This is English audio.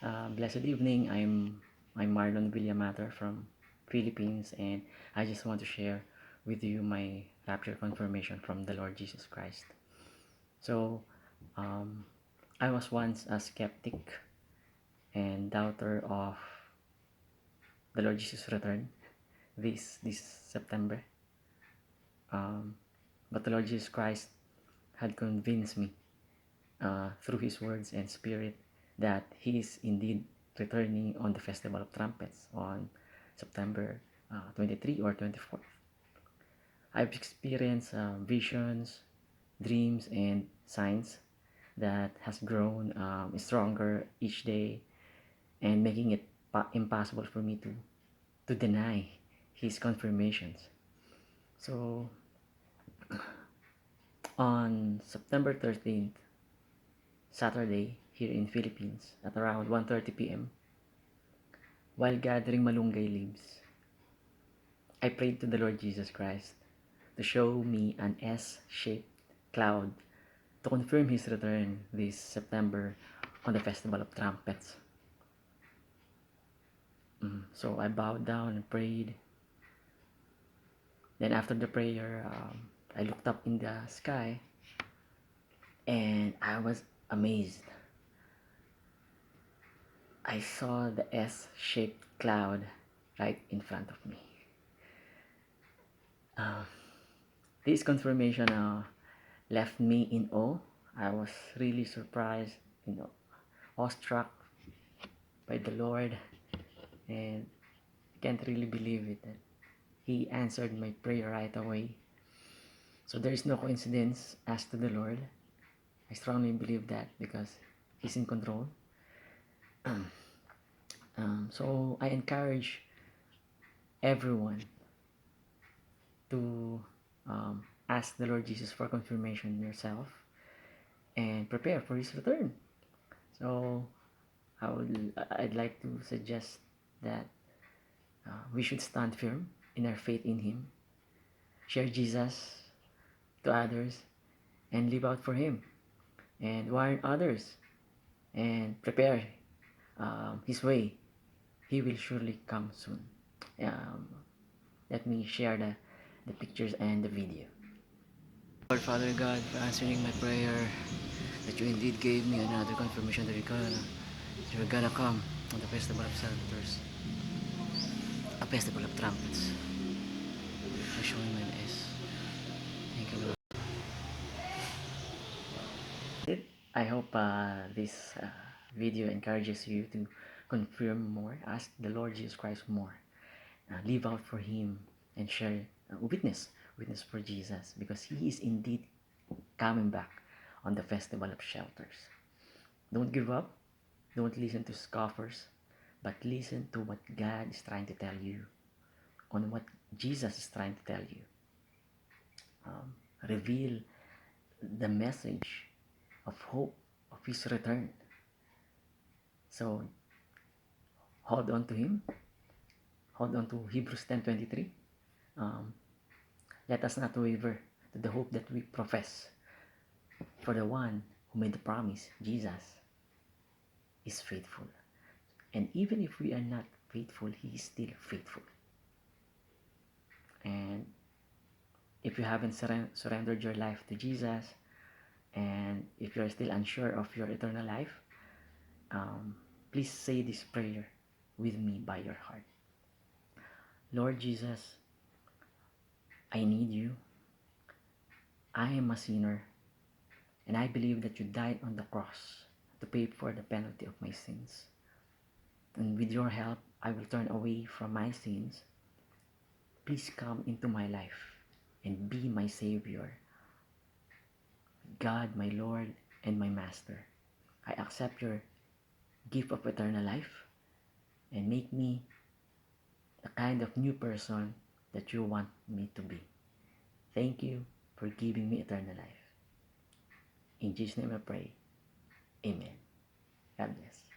Blessed evening. I'm Marlon Villamater from Philippines, and I just want to share with you my rapture confirmation from the Lord Jesus Christ. So, um, I was once a skeptic and doubter of the Lord Jesus' return this September. Um, but the Lord Jesus Christ had convinced me through His words and Spirit that He is indeed returning on the Festival of Trumpets on September 23 or 24th. I've experienced visions, dreams, and signs that has grown stronger each day and making it impossible for me to deny His confirmations. So on September 13th, Saturday, here in Philippines, at around 1:30 p.m., while gathering malunggay leaves, I prayed to the Lord Jesus Christ to show me an S-shaped cloud to confirm His return this September on the Festival of Trumpets. So I bowed down and prayed. Then after the prayer, I looked up in the sky and I was amazed. I saw the S-shaped cloud right in front of me. This confirmation left me in awe. I was really surprised, awestruck by the Lord, and can't really believe it that He answered my prayer right away. So there is no coincidence as to the Lord. I strongly believe that because He's in control. So I encourage everyone to ask the Lord Jesus for confirmation yourself and prepare for His return. So I'd like to suggest that we should stand firm in our faith in Him, share Jesus to others, and live out for Him, and warn others, and prepare His way. He will surely come soon. Um, Let me share the pictures and the video. Lord Father God, for answering my prayer, that you indeed gave me another confirmation that you're gonna come on the Festival of Celebrants, a Festival of Trumpets. For showing my S. Thank you, Lord. I hope this video encourages you to confirm more, ask the Lord Jesus Christ more, live out for Him, and share witness for Jesus, because He is indeed coming back on the Festival of Shelters. Don't give up. Don't listen to scoffers, but listen to what God is trying to tell you, on what Jesus is trying to tell you. Reveal the message of hope of His return. So hold on to Him. Hold on to Hebrews 10:23. Let us not waver to the hope that we profess. For the one who made the promise, Jesus, is faithful. And even if we are not faithful, He is still faithful. And if you haven't surrendered your life to Jesus, and if you're still unsure of your eternal life, please say this prayer with me by your heart. Lord Jesus, I need you. I am a sinner, and I believe that you died on the cross to pay for the penalty of my sins. And with your help, I will turn away from my sins. Please come into my life and be my Savior, God, my Lord, and my Master. I accept your gift of eternal life and make me the kind of new person that you want me to be. Thank you for giving me eternal life. In Jesus' name I pray. Amen. God bless.